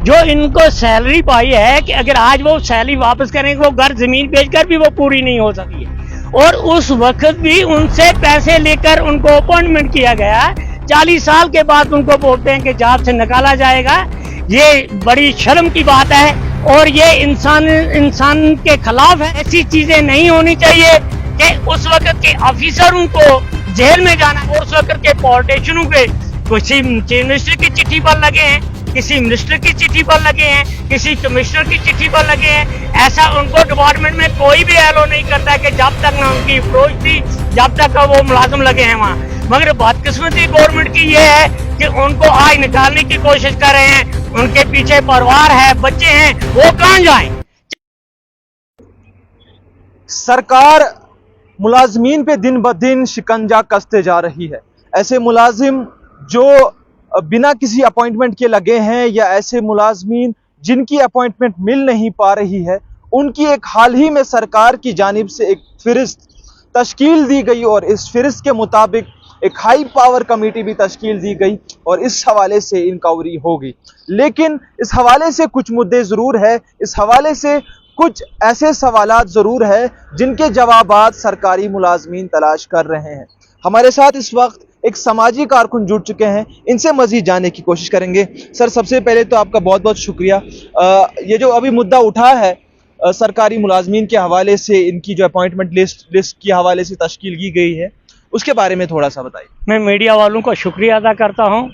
जो इनको सैलरी पाई है कि अगर आज वो सैलरी वापस करेंगे, वो घर जमीन बेचकर भी वो पूरी नहीं हो सकी है। और उस वक्त भी उनसे पैसे लेकर उनको अपॉइंटमेंट किया गया। 40 साल के बाद उनको बोलते हैं कि जॉब से निकाला जाएगा। ये बड़ी शर्म की बात है और ये इंसान के खिलाफ है। ऐसी चीजें नहीं होनी चाहिए कि उस वक्त के ऑफिसरों को जेल में जाना और उस वक्त के पॉलिटिशियनों के किसी चीफ मिनिस्टर की चिट्ठी पर लगे हैं, किसी मिनिस्टर की चिट्ठी पर लगे हैं, किसी कमिश्नर की चिट्ठी पर लगे हैं। ऐसा उनको डिपार्टमेंट में कोई भी एलो नहीं करता है कि जब तक ना उनकी अप्रोच थी, जब तक वो मुलाजिम लगे हैं वहाँ। मगर बदकिस्मती गवर्नमेंट की ये है कि उनको आज निकालने की कोशिश कर रहे हैं। उनके पीछे परिवार है, बच्चे हैं, वो कहाँ जाएं? सरकार मुलाजमीन पे दिन ब दिन शिकंजा कसते जा रही है। ऐसे मुलाजिम जो बिना किसी अपॉइंटमेंट के लगे हैं या ऐसे मुलाजमीन जिनकी अपॉइंटमेंट मिल नहीं पा रही है, उनकी एक हाल ही में सरकार की जानिब से एक फ़िरिस्त तश्कील दी गई और इस फ़िरिस्त के मुताबिक एक हाई पावर कमेटी भी तश्कील दी गई और इस हवाले से इंक्वायरी होगी। लेकिन इस हवाले से कुछ मुद्दे ज़रूर है, इस हवाले से कुछ ऐसे सवालात ज़रूर है जिनके जवाबात सरकारी मुलाजमीन तलाश कर रहे हैं। हमारे साथ इस वक्त एक समाजी कारकुन जुड़ चुके हैं, इनसे मजीद जानने की कोशिश करेंगे। सर, सबसे पहले तो आपका बहुत बहुत शुक्रिया। ये जो अभी मुद्दा उठा है सरकारी मुलाजमीन के हवाले से, इनकी जो अपॉइंटमेंट लिस्ट के हवाले से तश्कील की गई है, उसके बारे में थोड़ा सा बताइए। मैं मीडिया वालों को शुक्रिया अदा करता हूँ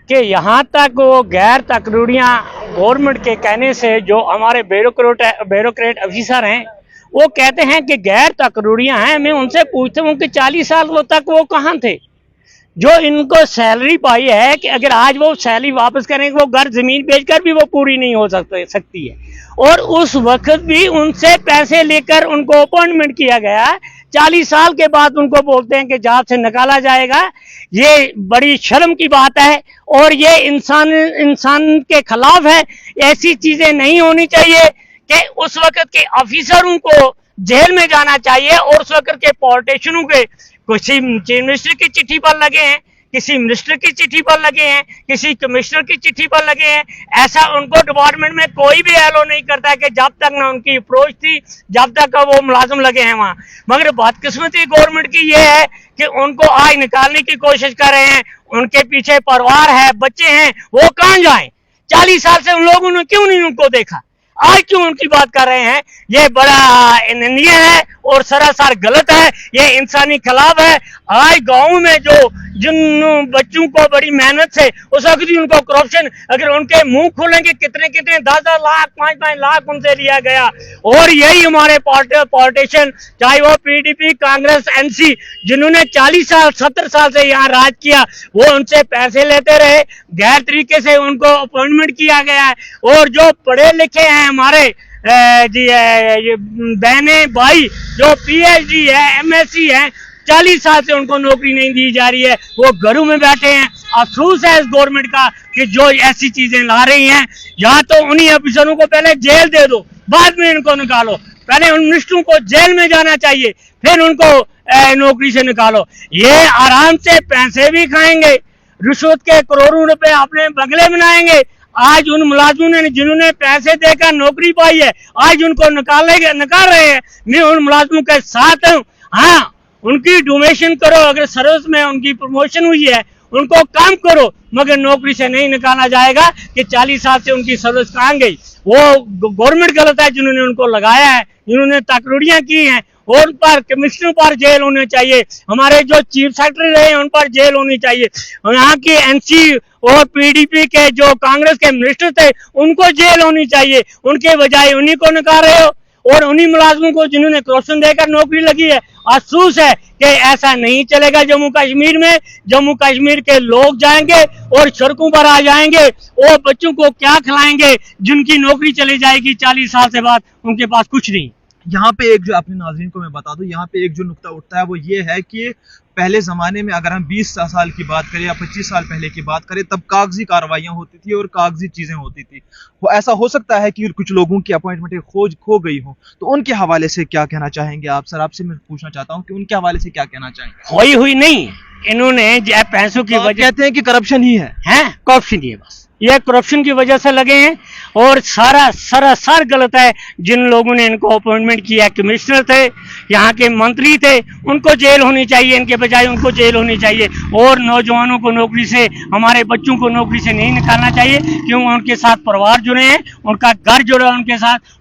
कि यहाँ तक वो गैर तकरीरियाँ गवर्नमेंट के कहने से जो हमारे ब्यूरोक्रेट ऑफिसर हैं वो कहते हैं कि गैर तकरीरियाँ हैं। मैं उनसे पूछता हूँ कि 40 साल तक वो कहाँ थे? जो इनको सैलरी पाई है कि अगर आज वो सैलरी वापस करेंगे, वो घर जमीन बेचकर भी वो पूरी नहीं हो सकती है। और उस वक्त भी उनसे पैसे लेकर उनको अपॉइंटमेंट किया गया। 40 साल के बाद उनको बोलते हैं कि जॉब से निकाला जाएगा। ये बड़ी शर्म की बात है और ये इंसान के खिलाफ है। ऐसी चीजें नहीं होनी चाहिए कि उस वक्त के ऑफिसरों को जेल में जाना चाहिए और उस वक्त के पॉलिटिशियनों के किसी चीफ मिनिस्टर की चिट्ठी पर लगे हैं, किसी मिनिस्टर की चिट्ठी पर लगे हैं, किसी कमिश्नर की चिट्ठी पर लगे हैं। ऐसा उनको डिपार्टमेंट में कोई भी एलो नहीं करता है कि जब तक ना उनकी अप्रोच थी, जब तक वो मुलाजिम लगे हैं वहाँ। मगर बदकिस्मती गवर्नमेंट की ये है कि उनको आज निकालने की कोशिश कर रहे हैं। उनके पीछे परिवार है, बच्चे हैं, वो कहाँ जाएं? 40 साल से उन लोगों ने क्यों नहीं उनको देखा? आज क्यों उनकी बात कर रहे हैं? ये बड़ा निंदनीय है और सरासर गलत है। ये इंसानी खिलाफ है। आज गाँव में जो जिन बच्चों को बड़ी मेहनत से उस वक्त भी उनको करप्शन, अगर उनके मुंह खोलेंगे कितने 10-10 लाख 5-5 लाख उनसे लिया गया। और यही हमारे पॉलिटिशियन, चाहे वो पीडीपी, कांग्रेस, एनसी, जिन्होंने 40 साल 70 साल से यहाँ राज किया, वो उनसे पैसे लेते रहे, गैर तरीके से उनको अपॉइंटमेंट किया गया है। और जो पढ़े लिखे हैं हमारे बहने भाई जो पीएचडी है, एमएससी है, 40 साल से उनको नौकरी नहीं दी जा रही है। वो घरों में बैठे हैं। अफसोस है इस गवर्नमेंट का कि जो ऐसी चीजें ला रही हैं। या तो उन्हीं अफसरों को पहले जेल दे दो, बाद में इनको निकालो। पहले उन मिनिस्टरों को जेल में जाना चाहिए, फिर उनको नौकरी से निकालो। ये आराम से पैसे भी खाएंगे, रिश्वत के करोड़ों रुपए अपने बंगले बनाएंगे। आज उन मुलाजिमों ने जिन्होंने पैसे देकर नौकरी पाई है, आज उनको निकाल रहे हैं। मैं उन मुलाजिमों के साथ हूँ। हाँ, उनकी डोनेशन करो, अगर सर्विस में उनकी प्रमोशन हुई है उनको काम करो, मगर नौकरी से नहीं निकाला जाएगा कि 40 साल से उनकी सर्विस कहाँ गई। वो गवर्नमेंट गलत है जिन्होंने उनको लगाया है, जिन्होंने तकरीरियां की हैं। और उन पर कमिश्नर पर जेल होने चाहिए। हमारे जो चीफ सेक्रेटरी रहे उन पर जेल होनी चाहिए। यहाँ की एनसी और पीडीपी के जो कांग्रेस के मिनिस्टर थे उनको जेल होनी चाहिए। उनके बजाय उन्हीं को निकाल रहे हो और उन्हीं मुलाजमों को जिन्होंने करप्शन देकर नौकरी लगी है। अफसोस है कि ऐसा नहीं चलेगा जम्मू कश्मीर में। जम्मू कश्मीर के लोग जाएंगे और सड़कों पर आ जाएंगे। वो बच्चों को क्या खिलाएंगे जिनकी नौकरी चली जाएगी 40 साल से बाद, उनके पास कुछ नहीं। यहाँ पे एक जो अपने नाज़रीन को मैं बता दूं, यहाँ पे एक जो नुक्ता उठता है वो ये है कि पहले ज़माने में अगर हम 20 साल की बात करें या 25 साल पहले की बात करें, तब कागजी कार्रवाइयाँ होती थी और कागजी चीज़ें होती थी। वो ऐसा हो सकता है कि कुछ लोगों की अपॉइंटमेंट खो गई हो, तो उनके हवाले से क्या कहना चाहेंगे आप? सर, आपसे मैं पूछना चाहता हूँ कि उनके हवाले से क्या कहना चाहेंगे? हुई नहीं, इन्होंने पैसों की वजह कहते हैं कि करप्शन ही है, करप्शन ही है बस। ये करप्शन की वजह से लगे हैं और सारा सरासर गलत है। जिन लोगों ने इनको अपॉइंटमेंट किया, कमिश्नर थे, यहाँ के मंत्री थे, उनको जेल होनी चाहिए, इनके बजाय उनको जेल होनी चाहिए। और नौजवानों को नौकरी से, हमारे बच्चों को नौकरी से नहीं निकालना चाहिए, क्योंकि उनके साथ परिवार जुड़े हैं, उनका घर जुड़ा है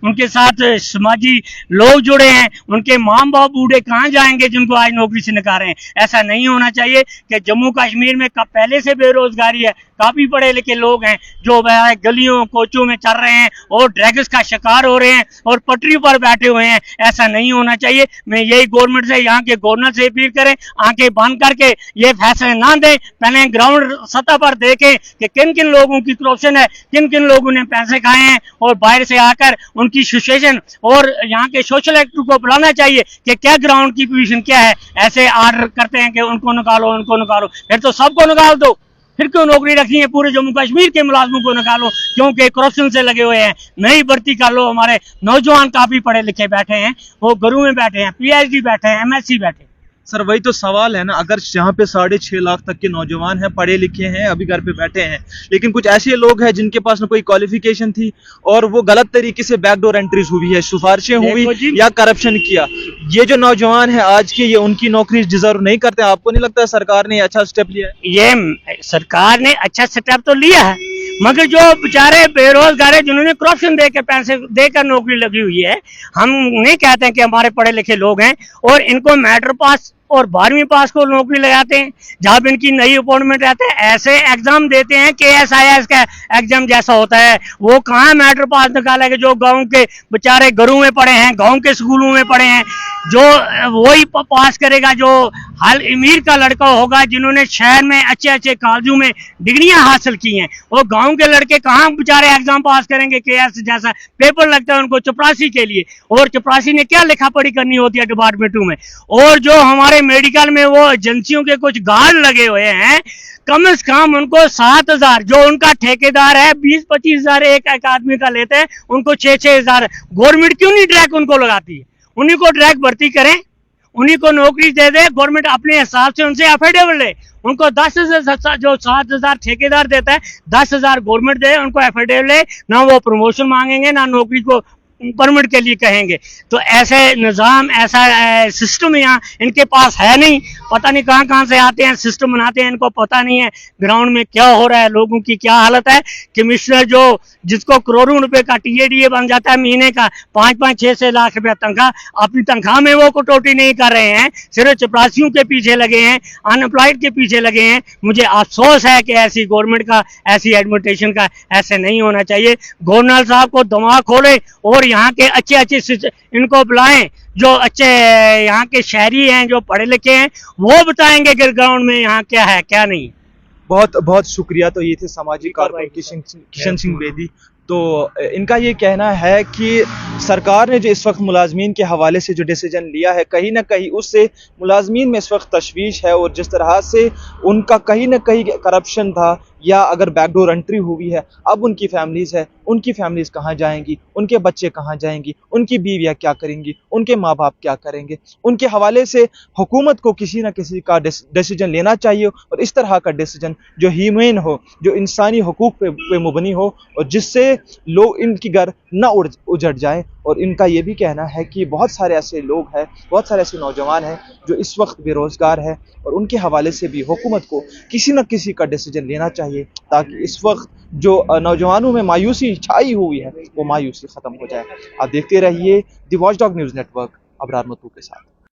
उनके साथ समाजी लोग जुड़े हैं। उनके माँ बाप बूढ़े कहाँ जाएंगे जिनको आज नौकरी से निकाल रहे हैं। ऐसा नहीं होना चाहिए कि जम्मू कश्मीर में पहले से बेरोजगारी है, काफी पढ़े लिखे लोग हैं जो गलियों कोचों में चल रहे हैं और ड्रग्स का शिकार हो रहे हैं और पटरी पर बैठे हुए हैं। ऐसा नहीं होना चाहिए। मैं यही गवर्नमेंट से, यहाँ के गवर्नर से अपील करें, आंखें बंद करके ये फैसले ना दें, पहले ग्राउंड सतह पर देखें कि किन किन लोगों की करप्शन है, किन किन लोगों ने पैसे खाए हैं, और बाहर से आकर उनकी सिचुएशन और यहाँ के सोशल एक्टर को बुलाना चाहिए कि क्या ग्राउंड की पोजीशन क्या है। ऐसे आर्डर करते हैं कि उनको निकालो, फिर तो सबको निकाल दो, फिर क्यों नौकरी रखी है? पूरे जम्मू कश्मीर के मुलाजमों को निकालो, क्योंकि करप्शन से लगे हुए हैं। नई भर्ती कर लो। हमारे नौजवान काफी पढ़े लिखे बैठे हैं, वो घरों में बैठे हैं, PhD बैठे हैं, MSc बैठे हैं। सर वही तो सवाल है ना, अगर यहाँ पे 6.5 लाख तक के नौजवान हैं, पढ़े लिखे हैं, अभी घर पे बैठे हैं, लेकिन कुछ ऐसे लोग हैं जिनके पास ना कोई क्वालिफिकेशन थी और वो गलत तरीके से बैकडोर एंट्रीज हुई है, सिफारिशें हुई या करप्शन किया। ये जो नौजवान है आज के, ये उनकी नौकरी डिजर्व नहीं करते। आपको नहीं लगता है सरकार ने अच्छा स्टेप लिया है? ये सरकार ने अच्छा स्टेप तो लिया है, मगर जो बेचारे बेरोजगार है, जिन्होंने करप्शन देकर पैसे देकर नौकरी लगी हुई है, हम नहीं कहते हैं कि हमारे पढ़े लिखे लोग हैं और इनको मैट्रिक पास और 12वीं पास को नौकरी लगाते हैं, जहां भी इनकी नई अपॉइंटमेंट रहते हैं, ऐसे एग्जाम देते हैं कि KSIS का एग्जाम जैसा होता है। वो कहाँ मैट्रिक पास निकालेंगे? जो गांव के बेचारे घरों में पढ़े हैं, गांव के स्कूलों में पढ़े हैं, जो वही पास करेगा जो हाल अमीर का लड़का होगा, जिन्होंने शहर में अच्छे अच्छे कॉलेजों में डिग्रियां हासिल की हैं। वो गांव के लड़के कहाँ बेचारे एग्जाम पास करेंगे? KS जैसा पेपर लगता है उनको चपरासी के लिए, और चपरासी ने क्या लिखा पढ़ी करनी होती है डिपार्टमेंटों में। और जो हमारे मेडिकल में वो एजेंसियों के कुछ गार्ड लगे हुए हैं, कम से कम उनको 7,000, जो उनका ठेकेदार है 20-25 हजार एक आदमी का लेते हैं, उनको 6-6 हजार। गवर्नमेंट क्यों नहीं डायरेक्ट उनको लगाती है? उन्हीं को डायरेक्ट भर्ती करें, उन्हीं को नौकरी दे दे गवर्नमेंट, अपने हिसाब से उनसे एफिडेविट ले। उनको 10,000, जो 7,000 ठेकेदार देता है, 10,000 गवर्नमेंट दे, उनको एफिडेविट ले, ना वो प्रमोशन मांगेंगे ना नौकरी को परमिट के लिए कहेंगे। तो ऐसे निज़ाम, ऐसा सिस्टम यहाँ इनके पास है नहीं। पता नहीं कहाँ कहाँ से आते हैं, सिस्टम बनाते हैं, इनको पता नहीं है ग्राउंड में क्या हो रहा है, लोगों की क्या हालत है। कमिश्नर जो जिसको करोड़ों रुपए का TADA बन जाता है महीने का, 5-5, 6-6 लाख रुपया तनख्वाह, अपनी तनख्वाह में वो कटौती नहीं कर रहे हैं, सिर्फ चपरासियों के पीछे लगे हैं, अनएम्प्लॉयड के पीछे लगे हैं। मुझे अफसोस है कि ऐसी गवर्नमेंट का, ऐसी एडमिनिस्ट्रेशन का ऐसे नहीं होना चाहिए। गवर्नर साहब को दिमाग खोले और यहाँ के अच्छे इनको बुलाएं, जो अच्छे यहाँ के शहरी हैं, जो पढ़े लिखे हैं, वो बताएंगे कि ग्राउंड में यहाँ क्या है क्या नहीं। बहुत बहुत शुक्रिया। तो ये थे सामाजिक कारकुन किशन सिंह बेदी। तो इनका ये कहना है कि सरकार ने जो इस वक्त मुलाजमीन के हवाले से जो डिसीजन लिया है, कहीं ना कहीं उससे मुलाजमीन में इस वक्त तशवीश है, और जिस तरह से उनका कहीं ना कहीं करप्शन था या अगर बैकडोर एंट्री हुई है, अब उनकी फैमिलीज़ है, उनकी फैमिलीज़ कहाँ जाएंगी, उनके बच्चे कहाँ जाएंगी, उनकी बीवियाँ क्या करेंगी, उनके माँ बाप क्या करेंगे। उनके हवाले से हुकूमत को किसी न किसी का डिसीजन लेना चाहिए, और इस तरह का डिसीजन जो ह्यूमन हो, जो इंसानी हुकूक पे मुबनी हो, और जिससे लोग इनकी घर न उजड़ जाए। और इनका ये भी कहना है कि बहुत सारे ऐसे लोग हैं, बहुत सारे ऐसे नौजवान हैं जो इस वक्त बेरोज़गार हैं, और उनके हवाले से भी हुकूमत को किसी न किसी का डिसीजन लेना चाहिए, ताकि इस वक्त जो नौजवानों में मायूसी छाई हुई है, वो मायूसी ख़त्म हो जाए। आप देखते रहिए the watchdog news network, Abrar मतू के साथ।